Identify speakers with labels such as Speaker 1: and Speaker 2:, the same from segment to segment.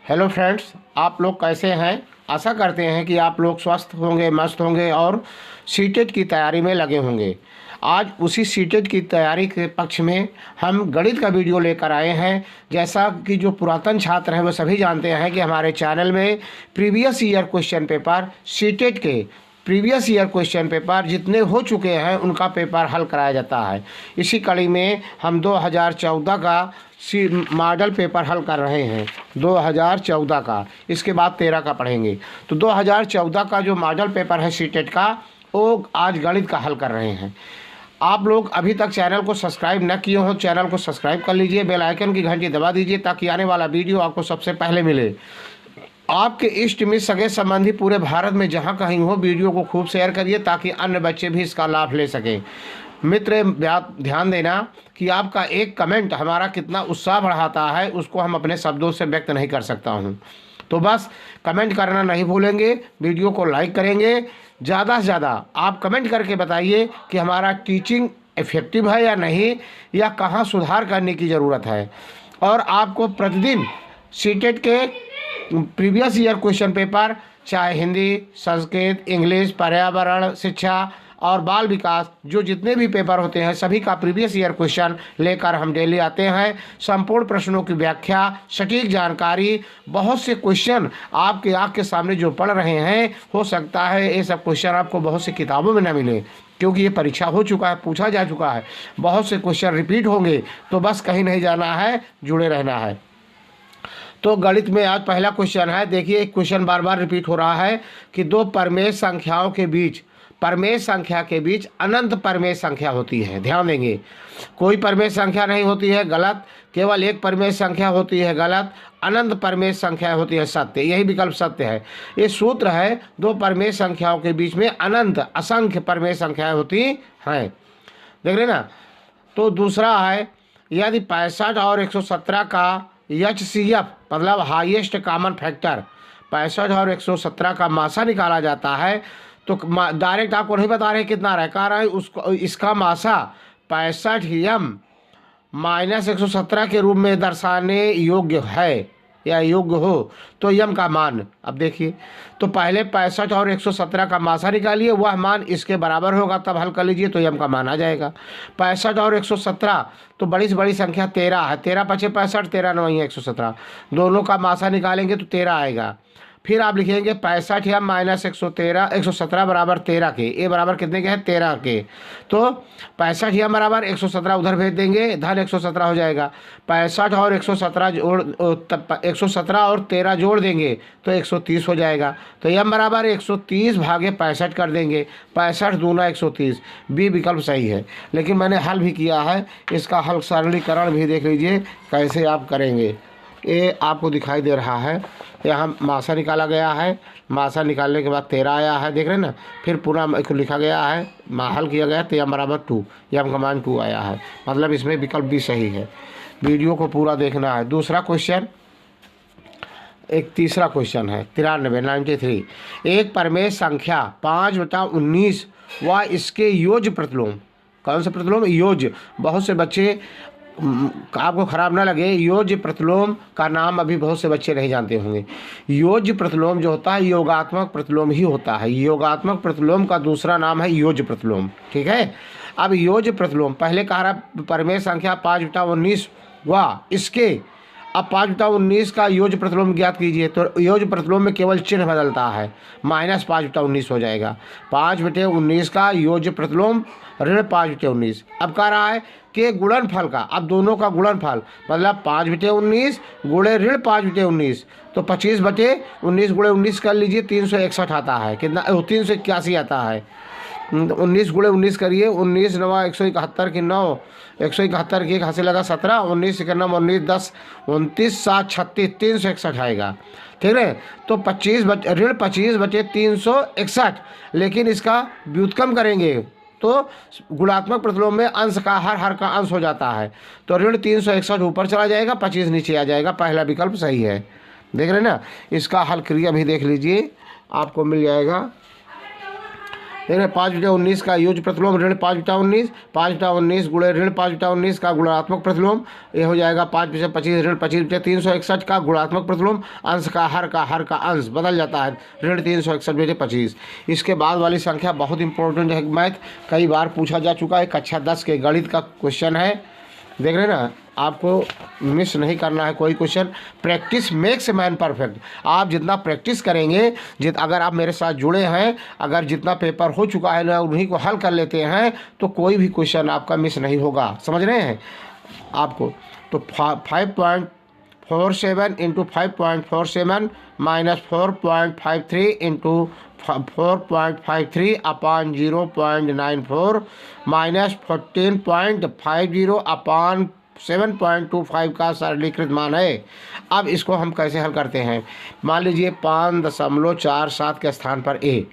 Speaker 1: Hello friends, आप लोग कैसे हैं। आशा करते हैं कि आप लोग स्वस्थ होंगे, मस्त होंगे और सीटेट की तैयारी में लगे होंगे। आज उसी सीटेट की तैयारी के पक्ष में हम गणित का वीडियो लेकर आए हैं। जैसा कि जो पुरातन छात्र हैं वो सभी जानते हैं कि हमारे चैनल में previous year question paper, CTET के प्रीवियस ईयर क्वेश्चन पेपर जितने हो चुके हैं उनका पेपर हल कराया जाता है। इसी कड़ी में हम 2014 का मॉडल पेपर हल कर रहे हैं। 2014 का, इसके बाद 13 का पढ़ेंगे। तो 2014 का जो मॉडल पेपर है सीटेट का, वो आज गणित का हल कर रहे हैं। आप लोग अभी तक चैनल को सब्सक्राइब न किए हो, चैनल को सब्सक्राइब कर लीजिए, बेल आइकन की घंटी दबा दीजिए ताकि आने वाला वीडियो आपको सबसे पहले मिले। आपके इष्ट मित्र सगे संबंधी पूरे भारत में जहां कहीं हो, वीडियो को खूब शेयर करिए ताकि अन्य बच्चे भी इसका लाभ ले सकें। मित्र, ध्यान देना कि आपका एक कमेंट हमारा कितना उत्साह बढ़ाता है, उसको हम अपने शब्दों से व्यक्त नहीं कर सकता हूं। तो बस कमेंट करना नहीं भूलेंगे, वीडियो को लाइक करेंगे। ज़्यादा से ज़्यादा आप कमेंट करके बताइए कि हमारा टीचिंग इफ़ेक्टिव है या नहीं, या कहाँ सुधार करने की ज़रूरत है। और आपको प्रतिदिन सीटेट के प्रीवियस ईयर क्वेश्चन पेपर, चाहे हिंदी, संस्कृत, इंग्लिश, पर्यावरण, शिक्षा और बाल विकास, जो जितने भी पेपर होते हैं सभी का प्रीवियस ईयर क्वेश्चन लेकर हम डेली आते हैं। संपूर्ण प्रश्नों की व्याख्या, सटीक जानकारी, बहुत से क्वेश्चन आपके आँख के सामने जो पढ़ रहे हैं, हो सकता है ये सब क्वेश्चन आपको बहुत सी किताबों में न मिले, क्योंकि ये परीक्षा हो चुका है, पूछा जा चुका है। बहुत से क्वेश्चन रिपीट होंगे, तो बस कहीं नहीं जाना है, जुड़े रहना है। तो गणित में आज पहला क्वेश्चन है। देखिए, एक क्वेश्चन बार बार रिपीट हो रहा है कि दो परमेय संख्याओं के बीच, परमेय संख्या के बीच अनंत परमेय संख्या होती है। ध्यान देंगे, कोई परमेय संख्या नहीं होती है, गलत। केवल एक परमेय संख्या होती है, गलत। अनंत परमेय संख्या होती है, सत्य। यही विकल्प सत्य है। ये सूत्र है, दो परमेय संख्याओं के बीच में अनंत असंख्य परमेय संख्याएं होती हैं। देख रहे ना। तो दूसरा है, यदि 65 और 117 का HCF मतलब हाईएस्ट कॉमन फैक्टर, 65 और 117 का मासा निकाला जाता है, तो डायरेक्ट आपको नहीं बता रहे कितना रहे, कह रहे हैं उसको, इसका मासा 65m - 117 के रूप में दर्शाने योग्य है या योग्य हो, तो यम का मान। अब देखिए, तो पहले 65 और 117 का मासा निकालिए, वह मान इसके बराबर होगा, तब हल कर लीजिए तो यम का मान आ जाएगा। 65 और 117 तो बड़ी से बड़ी संख्या 13 है। 13 × 5 = 65, 13 × 9 = 117। दोनों का मासा निकालेंगे तो 13 आएगा। फिर आप लिखेंगे 65m - 117 बराबर 13 के। ए बराबर कितने के हैं? 13 के। तो 65m बराबर 117 उधर भेज देंगे, धन 117 हो जाएगा। 65 और 117 और 13 जोड़ देंगे तो 130 हो जाएगा। तो m बराबर 130 भागे 65 कर देंगे। 65 दूना 130। बी विकल्प सही है। लेकिन मैंने हल भी किया है, इसका हल सरलीकरण भी देख लीजिए कैसे आप करेंगे। ये आपको दिखाई दे रहा है, यहाँ मासा निकाला गया है। मासा निकालने के बाद 13 आया है, देख रहे हैं ना। फिर पूरा लिखा गया है, हल किया गया तो यम बराबर 2, यम का मान 2 आया है। मतलब इसमें विकल्प भी सही है। वीडियो को पूरा देखना है। दूसरा क्वेश्चन, एक तीसरा क्वेश्चन है 93 एक परमेय संख्या 5/19 व इसके योज्य प्रतिलोम। कौन सा प्रतिलोम? योज्य। बहुत से बच्चे, आपको खराब ना लगे, योज्य प्रतिलोम का नाम अभी बहुत से बच्चे नहीं जानते होंगे। योज्य प्रतिलोम जो होता है योगात्मक प्रतिलोम ही होता है। योगात्मक प्रतिलोम का दूसरा नाम है योज्य प्रतिलोम। ठीक है। अब योज्य प्रतिलोम, पहले कह रहा परमेय संख्या 5/19 व इसके, अब 5/19 का योज्य प्रतिलोम ज्ञात कीजिए। तो योज्य प्रतिलोम में केवल चिन्ह बदलता है, -5/19 हो जाएगा। 5/19 का योज्य प्रतिलोम ऋण 5/19। अब कह रहा है कि गुणनफल का, अब दोनों का गुणनफल मतलब 5/19 गुणे ऋण 5/19, तो 25/19 गुणे 19 कर लीजिए, 361 आता है। कितना? 381 आता है। 19 गुणे 19 करिए, 19 9 171 की 9, 171 की 1 हाथ से लगा 17, 19 19 10 29 7 36, 361 आएगा। ठीक है। तो ऋण 25/361, लेकिन इसका व्युत्क्रम करेंगे तो गुणात्मक प्रतिलोम में अंश का हर का अंश हो जाता है। तो ऋण 361 ऊपर चला जाएगा, 25 नीचे आ जाएगा। पहला विकल्प सही है। देख रहे हैं ना। इसका हल क्रिया भी देख लीजिए, आपको मिल जाएगा। देख रहे 5/19 का योज्य प्रतिलोम ऋण 5/19, 5/19 गुणे ऋण 5/19 का गुणात्मक प्रतिलोम, ये हो जाएगा 5/25 ऋण 25/361 का गुणात्मक प्रतिलोम, अंश का हर का अंश बदल जाता है ऋण 361/25। इसके बाद वाली संख्या बहुत इंपॉर्टेंट है, मैथ कई बार पूछा जा चुका है, कक्षा 10 के गणित का क्वेश्चन है। देख रहे ना, आपको मिस नहीं करना है कोई question. Practice makes man perfect. आप जितना प्रैक्टिस करेंगे, अगर आप मेरे साथ जुड़े हैं, अगर जितना पेपर हो चुका है ना उन्हीं को हल कर लेते हैं तो कोई भी क्वेश्चन आपका मिस नहीं होगा। समझ रहे हैं आपको? तो 5.47 into 5.47 minus 4.53 into 4.53 upon 0.94 minus 14.50 upon 7.25 का सरलीकृत मान है। अब इसको हम कैसे हल करते हैं? मान लीजिए 5.47 के स्थान पर ए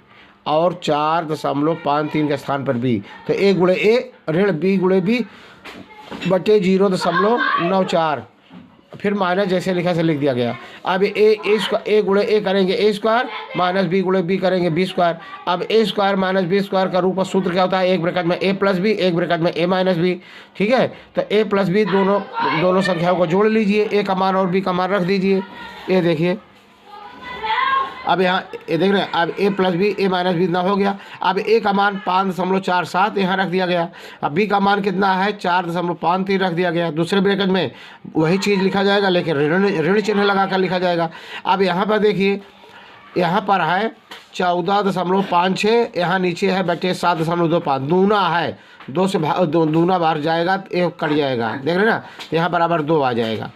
Speaker 1: और 4.53 के स्थान पर बी, तो ए गुणे ए ऋण बी गुणे बी बटे 0.94, फिर माइनस जैसे लिखा से लिख दिया गया। अब ए गुणे ए करेंगे ए स्क्वायर, माइनस बी गुणे बी करेंगे बी स्क्वायर। अब ए स्क्वायर माइनस बी स्क्वायर का रूप सूत्र क्या होता है? एक ब्रैकेट में ए प्लस बी, एक ब्रैकेट में ए माइनस बी। ठीक है, तो ए प्लस बी दोनों संख्याओं को जोड़ लीजिए, ए का मान और बी का मान रख दीजिए। ये देखिए, अब यहाँ ये देख रहे हैं, अब ए प्लस बी ए माइनस बी इतना हो गया। अब ए का मान 5.47 यहाँ रख दिया गया। अब बी का मान कितना है? 4.53 रख दिया गया। दूसरे ब्रैकेट में वही चीज़ लिखा जाएगा, लेकिन ऋण चिन्ह लगा कर लिखा जाएगा। अब यहाँ पर देखिए, यहाँ पर है 14.56, यहाँ नीचे है बटे 7.25, दूना है, 2 से दूना बाहर जाएगा तो 1 कट जाएगा। देख रहे ना, यहाँ बराबर 2 आ जाएगा।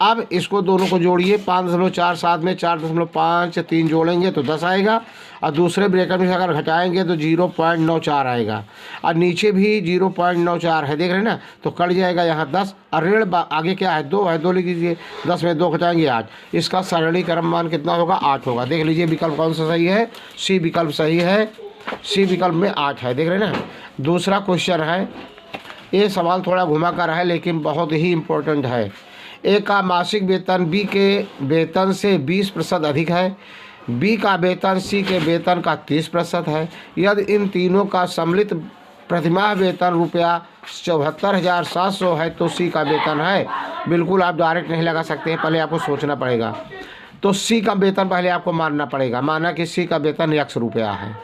Speaker 1: अब इसको दोनों को जोड़िए, 5.47 में 4.53 जोड़ेंगे तो 10 आएगा, और दूसरे ब्रैकेट में अगर घटाएंगे तो 0.94 आएगा, और नीचे भी 0.94 है। देख रहे हैं ना, तो कट जाएगा यहाँ 10, और ऋण आगे क्या है? 2 है, 2 लिख दीजिए। 10 में 2 घटाएंगे 8। इसका सरलीकरण मान कितना होगा? 8 होगा। देख लीजिए विकल्प कौन सा सही है? सी विकल्प सही है। सी विकल्प में 8 है। देख रहे हैं ना। दूसरा क्वेश्चन है, ये सवाल थोड़ा घुमा कर है लेकिन बहुत ही इम्पोर्टेंट है। ए का मासिक वेतन बी के वेतन से 20% अधिक है, बी का वेतन सी के वेतन का 30% है। यदि इन तीनों का सम्मिलित प्रतिमाह वेतन रुपया 74,700 है तो सी का वेतन है। बिल्कुल आप डायरेक्ट नहीं लगा सकते हैं, पहले आपको सोचना पड़ेगा। तो सी का वेतन पहले आपको मानना पड़ेगा। माना कि सी का वेतन 100 रुपया है,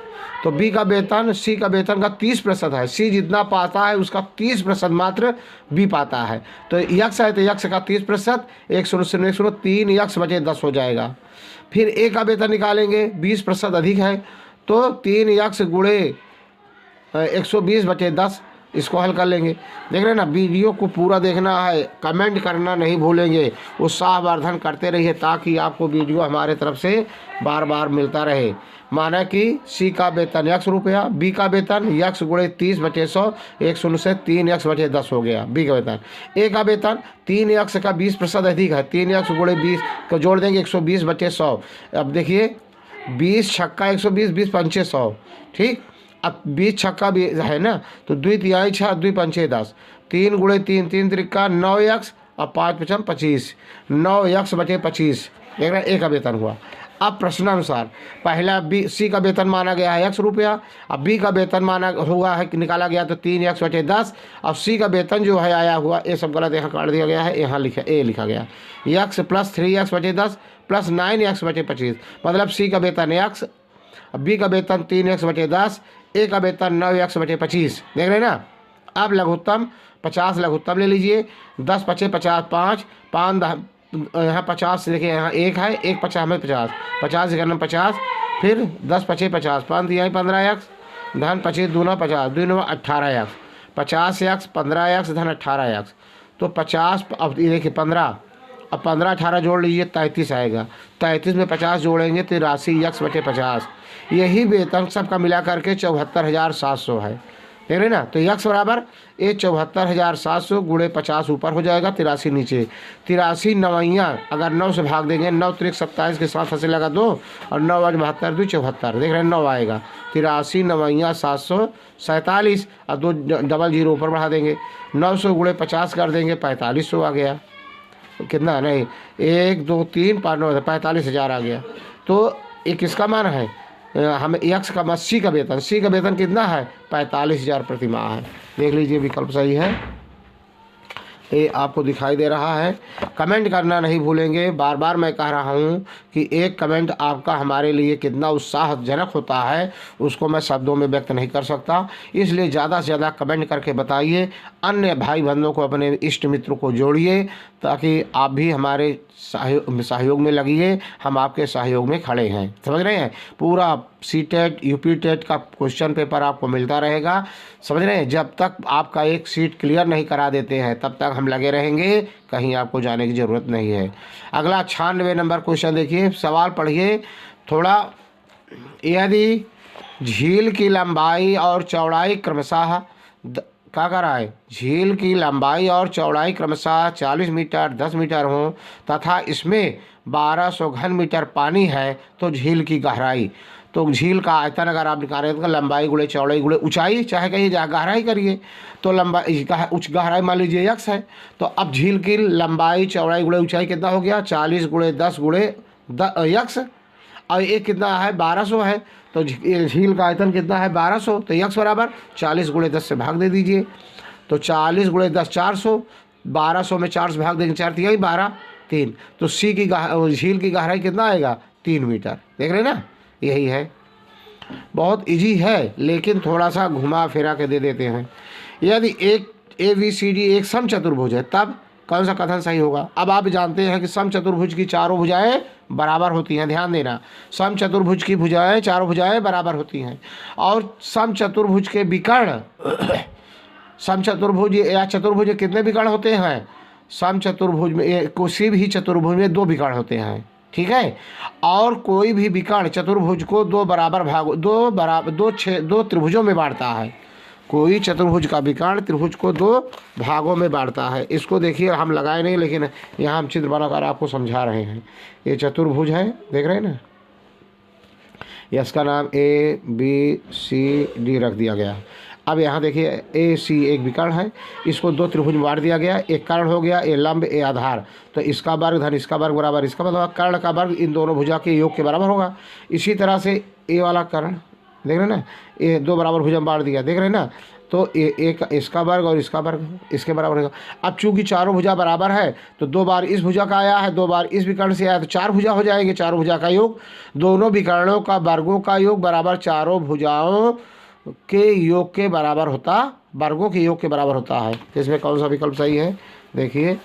Speaker 1: तो बी का वेतन सी का वेतन का 30% है। सी जितना पाता है उसका 30% मात्र बी पाता है। तो यक्स है तो यक्स का 30%, 103 यक्स बचे 10 हो जाएगा। फिर ए का वेतन निकालेंगे, 20% अधिक है, तो 3 यक्स गुणे 120 बचे 10। इसको हल कर लेंगे। देख रहे हैं ना, वीडियो को पूरा देखना है, कमेंट करना नहीं भूलेंगे, उत्साहवर्धन करते रहिए ताकि आपको वीडियो हमारे तरफ से बार बार मिलता रहे। माना कि सी का वेतन 100 रुपया, बी का वेतन यक्स गुणे 30 बटे 100, 100 से 3 यक्स बटे 10 हो गया बी का वेतन। ए का वेतन 3 यक्स का 20% अधिक है, 3 यक्स गुणे 20 को जोड़ देंगे 120 बटे 100। अब देखिए 20 छक्का 120, 20 पंचे 100। ठीक, अब 20 छक्का भी है ना, तो 2 तिहाई 6, 2 पंचे 10, 3 गुणे 3, 3 त्रिका 9 यक्स और 5 पचम 25, 9 यक्स बटे 25। देख रहे हैं, ए का वेतन हुआ। अब प्रश्नानुसार पहला बी सी का वेतन माना गया है 100 रुपया, अब बी का वेतन माना हुआ है निकाला गया तो 3 यक्स बटे 10। अब सी का वेतन जो है आया हुआ, ये सब गलत यहाँ काट दिया गया है, यहाँ लिखा ए लिखा गया यक्स प्लस 3 यक्स बटे 10 प्लस 9 यक्स बटे 25, मतलब सी का वेतन यक्स, बी का वेतन 3 यक्स बटे 10, ए का वेतन 9 यक्स बटे 25। देख रहे हैं ना। अब लघुत्तम 50 लघुत्तम ले लीजिए, 10 पचे 50, 5 यहाँ 50 से देखिए, यहाँ 1 है, 1 50 में 50, 50 से 50, फिर 10 पचे 50, 5 यहाँ 15 यक्स, धन 25 दूना 50, 2 9 18 यक्स, 50 यक्स 15 यक्स धन 18 यक्स, तो 50। अब ये देखिए 15, अब 15 18 जोड़ लीजिए 33 आएगा, 33 में 50 जोड़ेंगे तो 83 यक्स बटे 50। यही वेतन सबका मिला करके 74,700 है। देख रहे ना, तो यक्स बराबर ये 74,700 गुणे 50 ऊपर हो जाएगा, 83 नीचे, 83 नवैया अगर 9 से भाग देंगे, 9 त्रिक 27 के साथ हंसे लगा 2 और 9 आज 72 2 74। देख रहे हैं 9 आएगा, 83 नवैया 747 और 2 डबल 0 ऊपर बढ़ा देंगे, 900 गुणे 50 कर देंगे 4500 आ गया। कितना नहीं 1 2 3 5 9 45,000 आ गया। तो ये किसका मान है? हमें यक्स का सी का वेतन, सी का वेतन कितना है 45,000 प्रति माह है। देख लीजिए विकल्प सही है, ये आपको दिखाई दे रहा है। कमेंट करना नहीं भूलेंगे। बार बार मैं कह रहा हूँ कि एक कमेंट आपका हमारे लिए कितना उत्साहजनक होता है उसको मैं शब्दों में व्यक्त नहीं कर सकता, इसलिए ज़्यादा से ज़्यादा कमेंट करके बताइए। अन्य भाई बंधुओं को, अपने इष्ट मित्रों को जोड़िए ताकि आप भी हमारे सहयोग में लगिए। हम आपके सहयोग में खड़े हैं, समझ रहे हैं। पूरा सीटेट यूपी टेट का क्वेश्चन पेपर आपको मिलता रहेगा, समझ रहे हैं। जब तक आपका एक सीट क्लियर नहीं करा देते हैं तब तक हम लगे रहेंगे, कहीं आपको जाने की ज़रूरत नहीं है। अगला 96 नंबर क्वेश्चन देखिए, सवाल पढ़िए थोड़ा। यदि झील की लंबाई और चौड़ाई क्रमशः क्या कर रहा है, झील की लंबाई और चौड़ाई क्रमशः 40 मीटर 10 मीटर हो तथा इसमें 1200 घन मीटर पानी है तो झील की गहराई, तो झील का आयतन अगर आप निकाल रहे हैं तो लंबाई गुणे चौड़ाई गुणे ऊंचाई, चाहे कहिए गहराई करिए, तो लंबाई उच्च गहराई मान लीजिए यक्स है। तो अब झील की लंबाई चौड़ाई गुणे ऊंचाई कितना हो गया 40 गुणे 10 गुणे यक्स, और ये कितना है 1200 है, तो झील का आयतन कितना है 1200, तो यक्स बराबर 40 गुणे 10 से भाग दे दीजिए, तो 40 गुणे 10 400, 1200 में 4 से भाग देंगे 4 तिहाई 12 3, तो सी की झील की गहराई कितना आएगा 3 मीटर। देख रहे हैं ना, यही है। बहुत इजी है लेकिन थोड़ा सा घुमा फिरा के दे देते हैं। यदि एक ABCD एक समचतुर्भुज है तब कौन सा कथन सही होगा। अब आप जानते हैं कि समचतुर्भुज की चारों भुजाएं बराबर होती हैं, ध्यान देना, समचतुर्भुज की भुजाएं चारों भुजाएं बराबर होती हैं, और समचतुर्भुज के विकर्ण समचतुर्भुज या चतुर्भुज कितने विकर्ण होते हैं, समचतुर्भुज में किसी भी चतुर्भुज में 2 विकर्ण होते हैं, ठीक है। और कोई भी विकर्ण चतुर्भुज को 2 बराबर भागों 2 त्रिभुजों में बांटता है। कोई चतुर्भुज का विकर्ण त्रिभुज को 2 भागों में बांटता है। इसको देखिए, हम लगाए नहीं लेकिन यहाँ हम चित्र बनाकर आपको समझा रहे हैं। ये चतुर्भुज है, देख रहे हैं ना, इसका नाम ABCD रख दिया गया। अब यहाँ देखिए AC एक विकर्ण है, इसको 2 त्रिभुज में बांट दिया गया, एक कर्ण हो गया, ए लंब ए आधार, तो इसका वर्ग धन इसका वर्ग बराबर इसका, मतलब कर्ण का वर्ग इन दोनों भुजा के योग के बराबर होगा। इसी तरह से ए वाला कर्ण देख रहे हैं ना, ये 2 बराबर भुजा में बांट दिया, देख रहे हैं ना, तो एक इसका वर्ग और इसका वर्ग इसके बराबर होगा। अब चूंकि चारों भुजा बराबर है तो 2 बार इस भुजा का आया है, 2 बार इस विकर्ण से आया, तो 4 भुजा हो जाएंगे। चारों भुजा का योग, दोनों विकर्णों का वर्गों का योग बराबर चारों भुजाओं के योग के बराबर होता, वर्गों के योग के बराबर होता है। तो इसमें कौन सा विकल्प सही है, देखिए।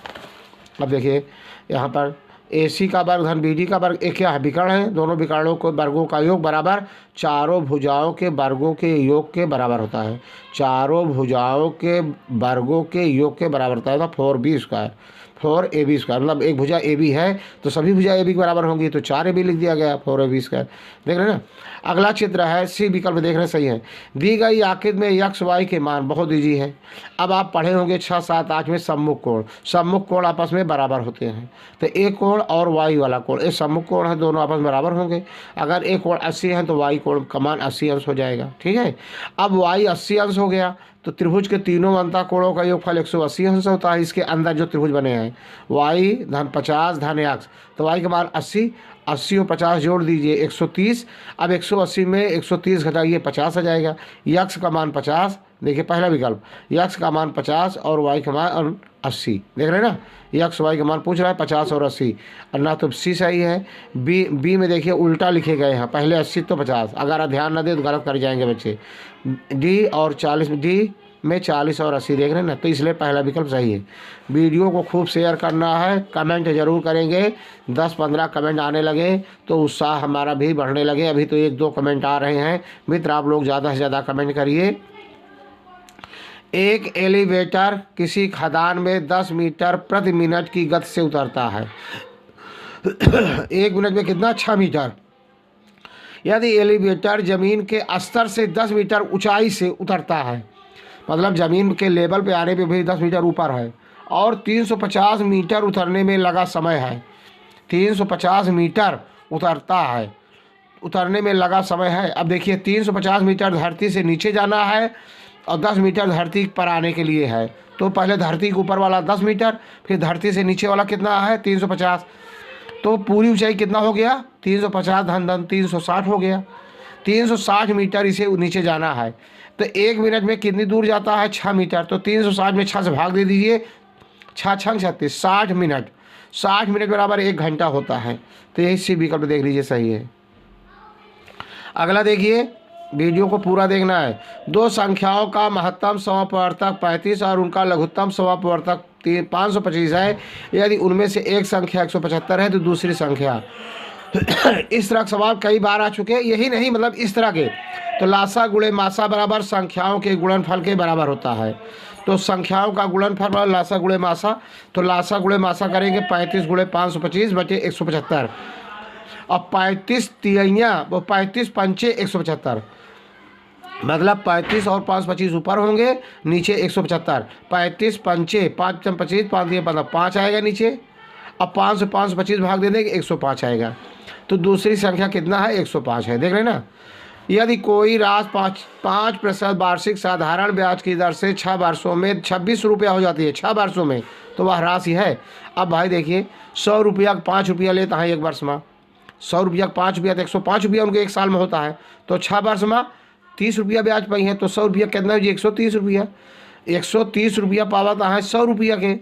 Speaker 1: अब देखिए यहाँ पर AC का वर्ग धन BD का वर्ग, एक क्या है विकर्ण है, दोनों विकर्णों को वर्गों का योग बराबर चारों भुजाओं के वर्गों के योग के बराबर होता है। चारों भुजाओं के वर्गों के योग के बराबर होता है, 4B², 4AB², मतलब एक भुजा AB है तो सभी भुजा AB के बराबर होंगी, तो 4AB लिख दिया गया, 4AB²। देख रहे हैं ना। अगला चित्र है, C विकल्प देख रहे हैं, सही है। दी गई आकृति में x y के मान, बहुत ईजी है। अब आप पढ़े होंगे 6, 7, 8 में सम्मुख कोण, सम्मुख कोण आपस में बराबर होते हैं, तो एक कोण और y वाला कोण, ये सम्मुख कोण है, दोनों आपस में बराबर होंगे। अगर एक कोण 80 है तो y कोण का मान 80 अंश हो जाएगा, ठीक है। अब y 80 अंश हो गया तो त्रिभुज के तीनों बनता कोणों का योगफल 180 अंश होता है। इसके अंदर जो त्रिभुज बने हैं y धन 50 धन x, तो y का मान 80, 80 और 50 जोड़ दीजिए 130। अब 180 में 130 घटाइए 50 आ जाएगा। यक्स का मान 50, देखिए पहला विकल्प, यक्स का मान 50 और वाई का मान 80, देख रहे हैं ना, यक्स वाई का मान पूछ रहा है 50 और 80, और ना तो C सही है। बी में देखिए उल्टा लिखे गए हैं, पहले 80 तो 50, अगर ध्यान न दे तो गलत कर जाएंगे बच्चे। D और 40 में, D में 40 और 80 देख रहे हैं ना, तो इसलिए पहला विकल्प सही है। वीडियो को खूब शेयर करना है, कमेंट जरूर करेंगे। 10-15 कमेंट आने लगे तो उत्साह हमारा भी बढ़ने लगे। अभी तो 1-2 कमेंट आ रहे हैं। मित्र आप लोग ज़्यादा से ज़्यादा कमेंट करिए। एक एलिवेटर किसी खदान में 10 मीटर प्रति मिनट की गति से उतरता है। 1 मिनट में कितना, 6 मीटर। यदि एलिवेटर जमीन के स्तर से 10 मीटर ऊंचाई से उतरता है, मतलब ज़मीन के लेवल पे आने पे भी 10 मीटर ऊपर है, और 350 मीटर उतरने में लगा समय है, 350 मीटर उतरता है, उतरने में लगा समय है। अब देखिए 350 मीटर धरती से नीचे जाना है और 10 मीटर धरती पर आने के लिए है, तो पहले धरती के ऊपर वाला 10 मीटर, फिर धरती से नीचे वाला कितना है 350, तो पूरी ऊंचाई कितना हो गया 350 धन 360 हो गया। 360 मीटर इसे नीचे जाना है। तो 1 मिनट में कितनी दूर जाता है? 6 मीटर। तो 360 में 6 से भाग दे दीजिए, 6 6 36, 60 मिनट। 60 मिनट बराबर 1 घंटा होता है। तो यही सी विकल्प देख लीजिए, सही है। अगला देखिए, वीडियो को पूरा देखना है। दो संख्याओं का महत्तम समपवर्तक 35 और उनका लघुत्तम समपवर्तक 525 है। यदि उनमें से एक संख्या 175 है तो दूसरी संख्या इस तरह का सवाल कई बार आ चुके हैं, यही नहीं मतलब इस तरह के। तो लासा गुणे मासा बराबर संख्याओं के गुणनफल के बराबर होता है। तो संख्याओं का गुणनफल बराबर लासा गुणे मासा। तो लासा गुणे मासा करेंगे 35 गुणे 525 बटे 175। अब 35 तिहैया वो 35 पंचे 175, मतलब 35 और 525 ऊपर होंगे, नीचे 175। 35 पंचे 5 25 5 दिए 15, 5 आएगा नीचे। अब 5 से 525 भाग दे देंगे, 105 आएगा। तो दूसरी संख्या कितना है? 105 है। देख रहे हैं ना। यदि कोई राशि 5% वार्षिक साधारण ब्याज की दर से 6 वर्षों में 26 रुपया हो जाती है, 6 वर्षों में, तो वह राशि है। अब भाई देखिए, 100 रुपया का 5 रुपया लेता है एक वर्ष में, 100 रुपया का 5 रुपया, तो 105 रुपया उनके एक साल में होता है। तो 6 वर्ष में 30 रुपया ब्याज पाई है, तो 100 रुपया कितना जी? 130 रुपया। 130 रुपया पावता है 100 रुपया के,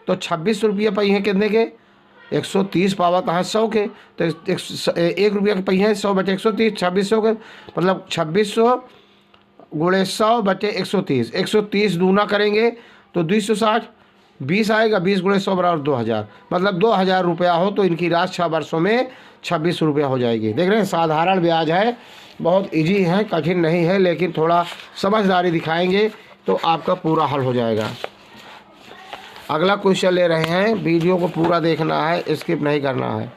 Speaker 1: तो 26 रुपया पाई है कितने के? 130 पावता है 100 के। तो 1 रुपया के पाई है 100 बटे 130, 2600 के, मतलब 2600 गुणे 100 बटे 130। 130 दूना करेंगे तो 260, 20 आएगा, 20 गुणे 100 बराबर 2000, मतलब 2000 रुपया हो तो इनकी राशि 6 वर्षों में 26 रुपया हो जाएगी। देख रहे हैं, साधारण ब्याज है, बहुत इजी है, कठिन नहीं है, लेकिन थोड़ा समझदारी दिखाएंगे तो आपका पूरा हल हो जाएगा। अगला क्वेश्चन ले रहे हैं, वीडियो को पूरा देखना है, स्किप नहीं करना है।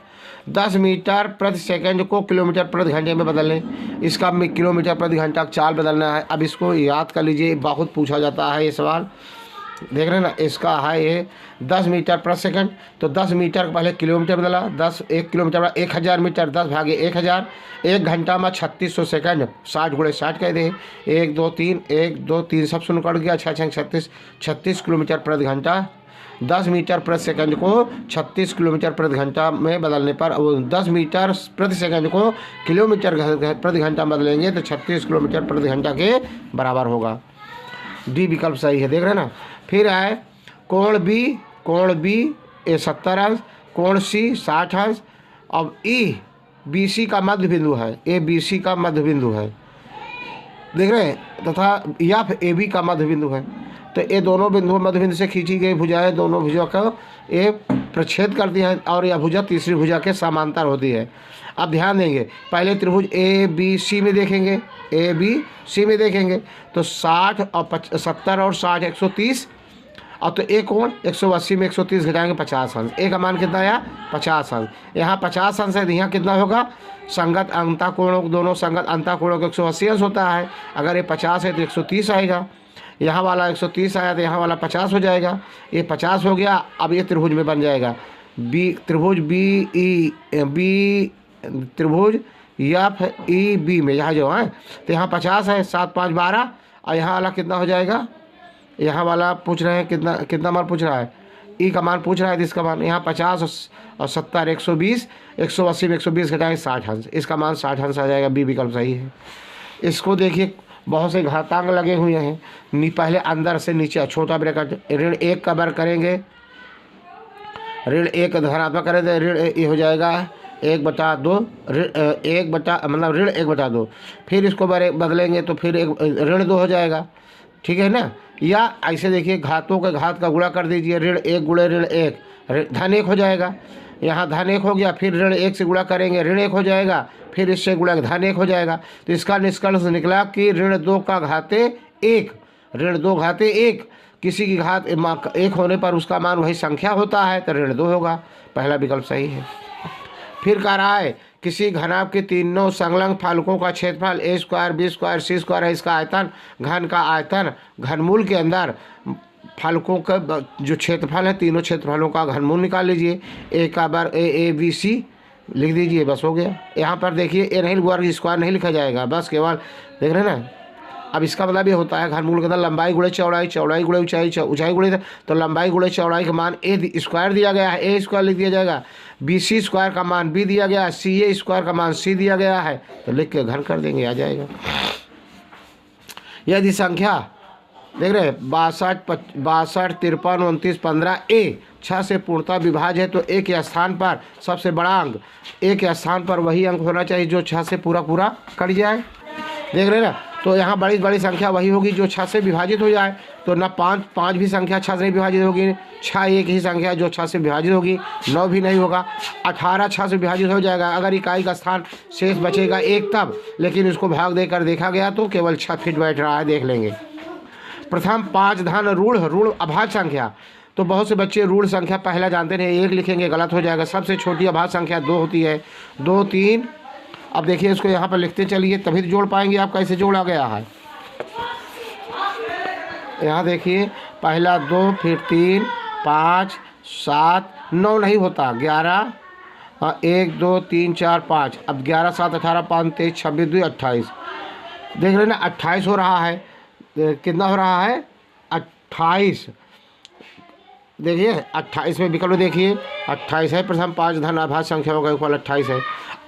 Speaker 1: 10 मीटर प्रति सेकंड को किलोमीटर प्रति घंटे में बदल लें। इसका किलोमीटर प्रति घंटा चाल बदलना है। अब इसको याद कर लीजिए, बहुत पूछा जाता है ये सवाल। देख रहे हैं ना, इसका है ये 10 मीटर प्रति सेकंड। तो 10 मीटर का पहले किलोमीटर बदला, 1 किलोमीटर 1000 मीटर, 10 भागे 1000। 1 घंटा में 3600 सेकंड, 60 गुणे 60 कह दे। 1 2 3 1 2 3 सब सुन कट गया, 6 6 36, 36 किलोमीटर प्रति घंटा। 10 मीटर प्रति सेकंड को 36 किलोमीटर प्रति घंटा में बदलने पर, 10 मीटर प्रति सेकंड को किलोमीटर प्रति घंटा बदलेंगे तो 36 किलोमीटर प्रति घंटा के बराबर होगा। डी विकल्प सही है। देख रहे हैं ना। फिर है कोण बी ए 70 अंश, कोण सी 60 अंश। अब ई बी सी का मध्य बिंदु है, ए बी सी का मध्य बिंदु है, देख रहे हैं, तथा एफ ए बी का मध्य बिंदु है। तो ये दोनों बिंदु मध्य बिंदु से खींची गई भुजाएं दोनों भुजा को ये प्रच्छेद करती हैं और यह भुजा तीसरी भुजा के समांतर होती है। अब ध्यान देंगे, पहले त्रिभुज ए बी सी में देखेंगे, ए बी सी में देखेंगे तो 60 और 70 और 60 130। अब तो एक कोण 180 में 130 घटाएंगे 50 अंश। ए का मान कितना आया? 50 अंश। यहाँ 50 अंश है तो यहाँ कितना होगा? संगत अंता कोणों दोनों संगत अंता कोणों को 180 अंश होता है। अगर ये 50 है तो 130 आएगा। यहाँ वाला 130 आया तो यहाँ वाला 50 हो जाएगा। ये 50 हो गया। अब ये त्रिभुज में बन जाएगा त्रिभुज एफ ई बी में यहाँ जो है तो यहाँ 50 है, 7 5 12 और यहाँ वाला कितना हो जाएगा? यहाँ वाला पूछ रहे हैं कितना मान पूछ रहा है? ई का मान पूछ रहा है, इसका मान यहाँ 50 और 70 120, 180 में 120 घटाएंगे 60 अंश। इसका मान 60 अंश आ जाएगा। बी विकल्प सही है। इसको देखिए, बहुत से घातांक लगे हुए हैं। पहले अंदर से नीचे छोटा ब्रैकेट, ऋण 1 का वर्ग करेंगे, ऋण 1 धनात्मक करें तो ऋण ये हो जाएगा 1/2, मतलब ऋण 1/2। फिर इसको बदलेंगे तो फिर ऋण 2 हो जाएगा। ठीक है ना। या ऐसे देखिए, घातों के घात का गुणा कर दीजिए, ऋण 1 गुणे ऋण 1 धन 1 हो जाएगा। यहाँ धन 1 हो गया, फिर ऋण 1 से गुणा करेंगे ऋण 1 हो जाएगा, फिर इससे गुणा धन 1 हो जाएगा। तो इसका निष्कर्ष निकला कि ऋण 2 का घाते 1, ऋण 2 घाते 1, किसी की घात 1 होने पर उसका मान वही संख्या होता है तो ऋण 2 होगा। पहला विकल्प सही है। फिर कह रहा है किसी घनाभ के तीनों संलग्न फालकों का क्षेत्रफल ए स्क्वायर बी स्क्वायर सी स्क्वायर है। इसका आयतन, घन का आयतन, घनमूल के अंदर फालकों का जो क्षेत्रफल है, तीनों क्षेत्रफलों का घनमूल निकाल लीजिए। ए का वर्ग ए बी सी लिख दीजिए, बस हो गया। यहाँ पर देखिए ए नहीं वर्ग स्क्वायर नहीं लिखा जाएगा, बस केवल देख रहे हैं ना, अब इसका मतलब ये होता है घनमूल के अंदर लंबाई गुणे चौड़ाई, चौड़ाई गुणे ऊंचाई, ऊंचाई गुणे, तो लंबाई गुणे चौड़ाई का मान ए स्क्वायर दिया गया है, ए स्क्वायर लिख दिया जाएगा। बी सी स्क्वायर का मान बी दिया गया है, सी ए स्क्वायर का मान सी दिया गया है, तो लिख के घन कर देंगे, आ जाएगा। यदि संख्या देख रहे हैं 62 53 29 15 ए 6 से पूर्णतः विभाज्य है, तो ए के स्थान पर सबसे बड़ा अंक, ए के स्थान पर वही अंक होना चाहिए जो 6 से पूरा पूरा कट जाए। देख रहे हैं ना, तो यहाँ बड़ी बड़ी संख्या वही होगी जो 6 से विभाजित हो जाए। तो ना 5 भी संख्या 6 से नहीं विभाजित होगी, 6 एक ही संख्या जो 6 से विभाजित होगी, 9 भी नहीं होगा, 18 6 से विभाजित हो जाएगा। अगर इकाई का स्थान शेष बचेगा एक तब, लेकिन इसको भाग देकर देखा गया तो केवल 6 फिट बैठ रहा है, देख लेंगे। प्रथम 5 धन ऋण अभाज्य संख्या, तो बहुत से बच्चे ऋण संख्या पहला जानते नहीं, 1 लिखेंगे, गलत हो जाएगा। सबसे छोटी अभाज्य संख्या 2 होती है, 2 3। अब देखिए इसको यहाँ पर लिखते चलिए, तभी तो जोड़ पाएंगे आप, कैसे जोड़ा गया है। यहाँ देखिए पहला 2, फिर 3 5 7 9 नहीं होता, 11 1 2 3 4 5। अब 11 7 18 5 23 26 2 28, देख रहे ना 28 हो रहा है। कितना हो रहा है 28, देखिए 28 में विकल्प देखिए 28 है। प्रथम 5 धन अभाज्य संख्याओं का योगफल 28 है।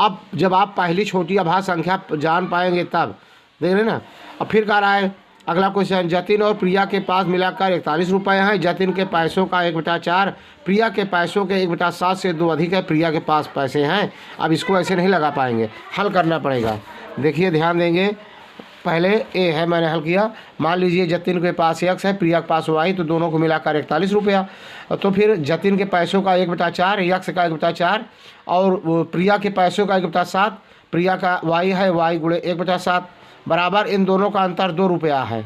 Speaker 1: अब जब आप पहली छोटी अभाज्य संख्या जान पाएंगे तब, देख रहे ना। अब फिर कह रहा है अगला क्वेश्चन, जतिन और प्रिया के पास मिलाकर 41 रुपये हैं। जतिन के पैसों का 1/4, प्रिया के पैसों के 1/7 से 2 अधिक है। प्रिया के पास पैसे हैं। अब इसको ऐसे नहीं लगा पाएंगे, हल करना पड़ेगा। देखिए ध्यान देंगे, पहले ए है, मैंने हल किया। मान लीजिए जतिन के पास x है, प्रिया के पास y, तो दोनों को मिलाकर 41 रुपया। तो फिर जतिन के पैसों का 1/4, x का 1/4 और प्रिया के पैसों का 1/7, प्रिया का y है, y गुणे 1/7 बराबर इन दोनों का अंतर 2 रुपया है।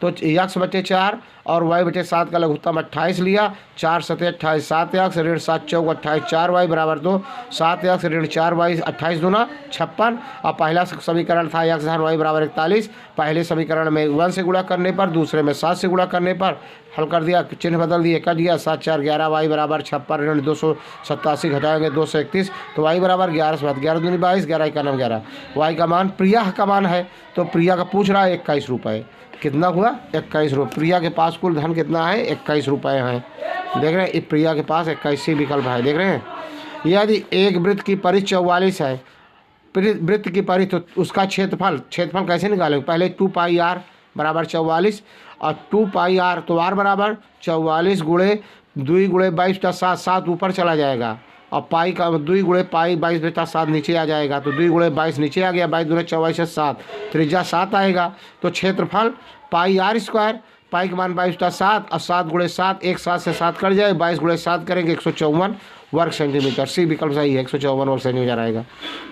Speaker 1: तो x/4 और y/7 का लघुत्तम 28 लिया। 4 7 28 7x ऋण 7 चौक 28 4y बराबर 2, 7x ऋण 4y 28 दूना 56। और पहला समीकरण था x धन y बराबर 41। पहले समीकरण में 1 से गुणा करने पर, दूसरे में 7 से गुणा करने पर हल कर दिया, चिन्ह बदल दिए, कट गया। 7 4 11 y बराबर 56 ऋण 287 घटाएंगे 231, तो y बराबर 11 से 11 दूनी 22, 11 1 11। y का मान प्रिया का मान है, तो प्रिया का पूछ रहा है 21 रुपये। कितना हुआ 21 रुपये। प्रिया के पास कुल धन कितना है 21 रुपये हैं। देख रहे हैं प्रिया के पास 21 विकल्प है। देख रहे हैं, यदि एक वृत्त की परिधि 44 है, वृत्त की परिधि, तो उसका क्षेत्रफल कैसे निकालेंगे। पहले 2 पाई आर बराबर 44 और 2 पाई आर, तो आर बराबर 44 गुणे 2 गुणे 22/7, 7 ऊपर चला जाएगा और पाई का 2 गुणे पाई 22/7 नीचे आ जाएगा। तो 2 गुणे 22 नीचे आ गया, 22 गुणे 44 से 7, त्रिज्या 7 आएगा। तो क्षेत्रफल पाई आर स्क्वायर, पाई का मान 22/7 और 7 गुणे 7, 1 7 से 7 कट जाए, 22 गुणे 7 करेंगे 154 वर्ग सेंटीमीटर। सी विकल्प सही है, 154 वर्ग सेंटीमीटर आएगा।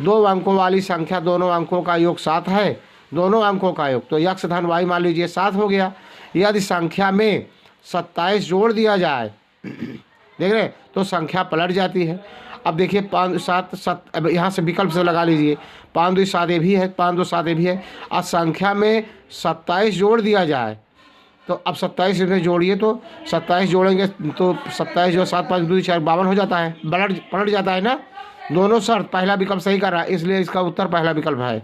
Speaker 1: 2 अंकों वाली संख्या, दोनों अंकों का योग 7 है, दोनों अंकों का योग, तो x धन y मान लीजिए 7 हो गया। यदि संख्या में 27 जोड़ दिया जाए, देख रहे हैं, तो संख्या पलट जाती है। अब देखिए 5 7 7, अब यहाँ से विकल्प से लगा लीजिए, 5 2 7 भी है, 5 2 7 भी है। और संख्या में 27 जोड़ दिया जाए, तो अब 27 में जोड़िए, तो 27 जोड़ेंगे तो 27 जो 7 5 2 4 52 हो जाता है, पलट जाता है ना। दोनों शर्त पहला विकल्प सही कर रहा है, इसलिए इसका उत्तर पहला विकल्प है।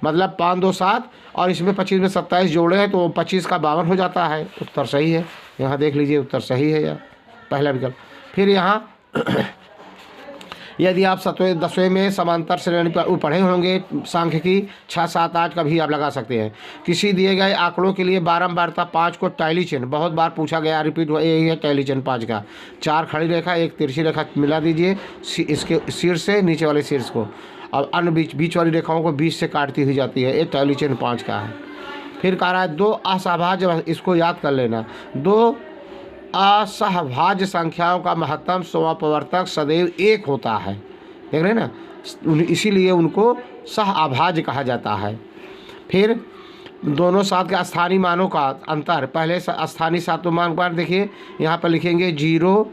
Speaker 1: मतलब 5 2 7 और इसमें 25 में 27 जोड़े हैं, तो 25 का 52 हो जाता है। उत्तर सही है, यहाँ देख लीजिए उत्तर सही है यार, पहला विकल्प। फिर यहाँ यदि आप 7वें 10वें में समांतर श्रेणी पर पढ़े होंगे, सांख्यिकी 6 7 8 का भी आप लगा सकते हैं। किसी दिए गए आंकड़ों के लिए बारंबारता 5 को टैली चिन्ह, बहुत बार पूछा गया, रिपीट हुआ, यही है टैली चिन्ह 5 का। 4 खड़ी रेखा 1 तिरछी रेखा मिला दीजिए इसके शीर्ष से नीचे वाले शीर्ष को, और अन्य बीच वाली रेखाओं को बीच से काटती हुई जाती है। ये टैली चिन्ह 5 का है। फिर कह रहा है 2 असहभाज्य, इसको याद कर लेना, 2 असहभाज्य संख्याओं का महत्तम समापवर्तक सदैव 1 होता है। देख रहे हैं ना, इसीलिए उनको सहअभाज्य कहा जाता है। फिर दोनों साथ के स्थानीय मानों का अंतर, पहले स्थानीय सातों मान पर देखिए, यहाँ पर लिखेंगे 0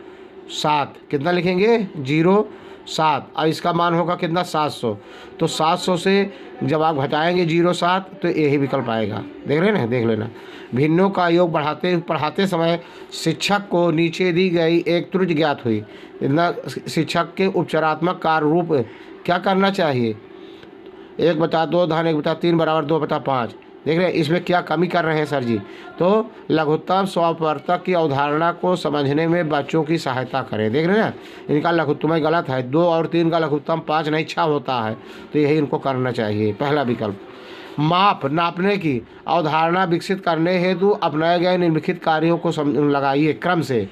Speaker 1: 7, कितना लिखेंगे 0 7, और इसका मान होगा कितना 700। तो 700 से जब आप घटाएंगे 0 7, तो यही विकल्प आएगा। देख रहे हैं, देख लेना। भिन्नों का योग पढ़ाते समय शिक्षक को नीचे दी गई एक त्रुटि ज्ञात हुई। इतना शिक्षक के उपचारात्मक कार्य रूप क्या करना चाहिए, 1/2 धन 1/3 बराबर 2/5। देख रहे हैं इसमें क्या कमी कर रहे हैं सर जी। तो लघुत्तम स्वप्रवर्तक की अवधारणा को समझने में बच्चों की सहायता करें। देख रहे हैं ना, इनका लघुत्तम गलत है, 2 और 3 का लघुत्तम 5 नहीं 6 होता है, तो यही इनको करना चाहिए। पहला विकल्प। माप नापने की अवधारणा विकसित करने हेतु अपनाए गए निम्नलिखित कार्यों को लगाइए क्रम से।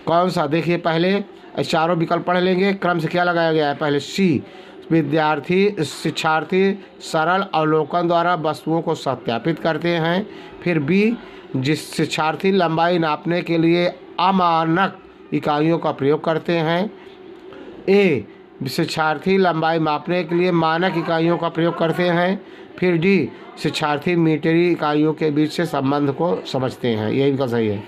Speaker 1: कौन सा, देखिए पहले चारों विकल्प पढ़ लेंगे, क्रम से क्या लगाया गया है। पहले सी, शिक्षार्थी सरल अवलोकन द्वारा वस्तुओं को सत्यापित करते हैं। फिर बी, जिस शिक्षार्थी लंबाई नापने के लिए अमानक इकाइयों का प्रयोग करते हैं। ए, शिक्षार्थी लंबाई मापने के लिए मानक इकाइयों का प्रयोग करते हैं। फिर डी, शिक्षार्थी मीटरी इकाइयों के बीच से संबंध को समझते हैं। यही भी सही है।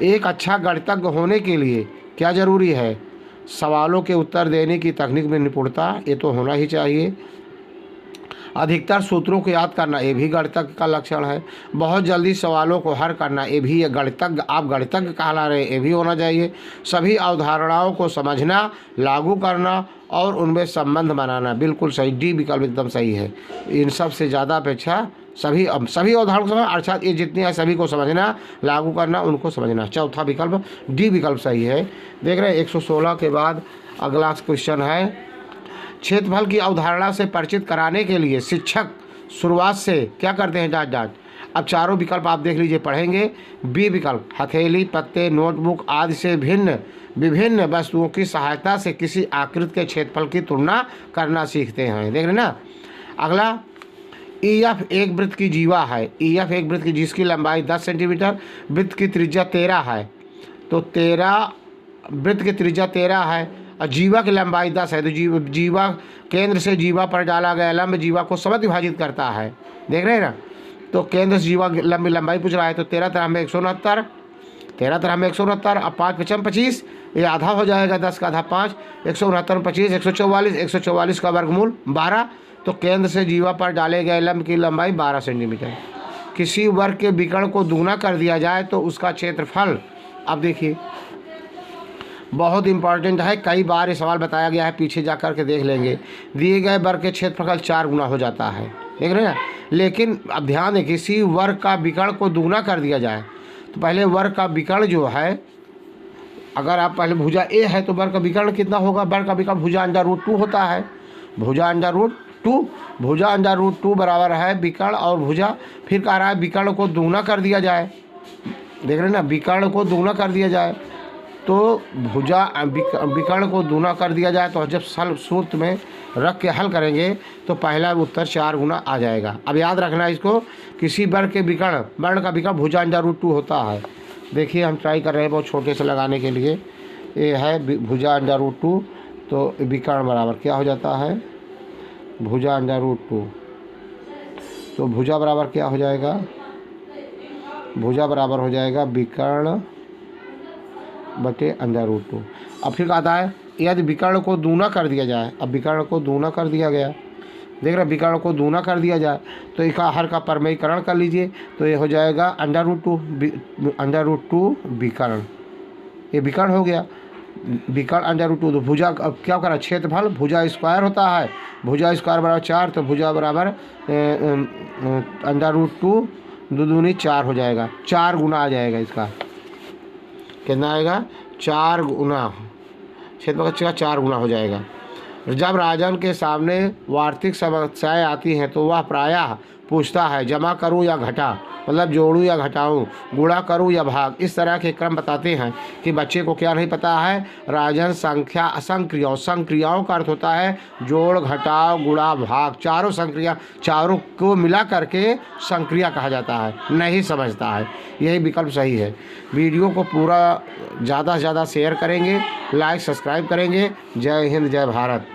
Speaker 1: एक अच्छा गणितज्ञ होने के लिए क्या जरूरी है। सवालों के उत्तर देने की तकनीक में निपुणता, ये तो होना ही चाहिए। अधिकतर सूत्रों को याद करना, ये भी गणितज्ञ का लक्षण है। बहुत जल्दी सवालों को हल करना, ये भी गणितज्ञ, आप गणितज्ञ कहला रहे, ये भी होना चाहिए। सभी अवधारणाओं को समझना, लागू करना और उनमें संबंध बनाना, बिल्कुल सही। डी विकल्प एकदम सही है। इन सब से ज़्यादा अपेक्षा सभी अवधारणाओं को समझना, अर्थात ये जितनी है सभी को समझना, लागू करना, उनको समझना। चौथा विकल्प डी विकल्प सही है। देख रहे हैं 116 के बाद अगला क्वेश्चन है, क्षेत्रफल की अवधारणा से परिचित कराने के लिए शिक्षक शुरुआत से क्या करते हैं, जांच जांच। अब चारों विकल्प आप देख लीजिए, पढ़ेंगे। बी विकल्प, हथेली, पत्ते, नोटबुक आदि से विभिन्न वस्तुओं की सहायता से किसी आकृति के क्षेत्रफल की तुलना करना सीखते हैं। देख रहे ना। अगला, EF एक वृत्त की जीवा है। EF एक वृत्त की जिसकी लंबाई 10 सेंटीमीटर, वृत्त की त्रिज्या 13 है। तो 13 वृत्त की त्रिज्या 13 है और जीवा की लंबाई 10 है। तो जीवा केंद्र से जीवा पर डाला गया लंब जीवा को समद्विभाजित विभाजित करता है। देख रहे हैं ना। तो केंद्र से जीवा लंबाई पूछ रहा है। तो 13 तरह में 169, 13 तरह में 169 और 5 5 25, ये आधा हो जाएगा, 10 का आधा 5, 169 25 144, 144 का वर्गमूल 12। तो केंद्र से जीवा पर डाले गए लंब की लंबाई 12 सेंटीमीटर। किसी वर्ग के विकर्ण को दुगना कर दिया जाए तो उसका क्षेत्रफल, अब देखिए बहुत इंपॉर्टेंट है, कई बार ये सवाल बताया गया है, पीछे जा कर के देख लेंगे। दिए गए वर्ग के क्षेत्रफल 4 गुना हो जाता है। देख रहे हैं। लेकिन अब ध्यान दें, किसी वर्ग का विकर्ण को दुगना कर दिया जाए तो पहले वर्ग का विकर्ण जो है, अगर आप पहले भुजा ए है तो वर्ग का विकर्ण कितना होगा। वर्ग का विकर्ण भुजा अंडर रूट 2 होता है। भुजा अंडर रूट 2 बराबर है विकर्ण और भुजा। फिर कह रहा है विकर्ण को दुगना कर दिया जाए। देख रहे हैं ना, विकर्ण को दुगना कर दिया जाए तो भुजा विकर्ण को दुगना कर दिया जाए तो जब सूत्र में रख के हल करेंगे तो पहला उत्तर 4 गुना आ जाएगा। अब याद रखना इसको, किसी वर्ग के वर्ण का विकर्ण भुजा अंडर रूट 2 होता है। देखिए हम ट्राई कर रहे हैं बहुत छोटे से लगाने के लिए। ये है भुजा अंडर रूट 2, तो विकर्ण बराबर क्या हो जाता है, भुजा अंडर रूट 2। तो भुजा बराबर क्या हो जाएगा, भुजा बराबर हो जाएगा विकर्ण बटे अंडर रूट 2। अब फिर आता है यदि विकर्ण को दूना कर दिया जाए। अब विकर्ण को दूना कर दिया गया, देख रहे, विकर्ण को दूना कर दिया जाए तो इसका हर का परमेयीकरण कर लीजिए। तो ये हो जाएगा अंडर रूट 2 विकर्ण, ये विकर्ण हो गया। विकर्ण अंडर रूट 2, तो भुजा अब क्या करा, क्षेत्रफल भुजा स्क्वायर होता है। भुजा स्क्वायर बराबर 4, तो भुजा बराबर अंडर रूट 2 2 दूनी 4 हो जाएगा। 4 गुना आ जाएगा इसका, कितना आएगा, 4 गुना, क्षेत्रफल का 4 गुना हो जाएगा। जब राजन के सामने वार्षिक समस्याएं आती हैं तो वह प्रायः पूछता है जमा करूं या घटा, मतलब जोड़ूं या घटाऊं, गुणा करूं या भाग। इस तरह के क्रम बताते हैं कि बच्चे को क्या नहीं पता है। राजन संक्रियाओं का अर्थ होता है जोड़, घटाव, गुणा, भाग। चारों को मिला करके संक्रिया कहा जाता है, नहीं समझता है। यही विकल्प सही है। वीडियो को पूरा ज़्यादा से ज़्यादा शेयर करेंगे, लाइक सब्सक्राइब करेंगे। जय हिंद, जय भारत।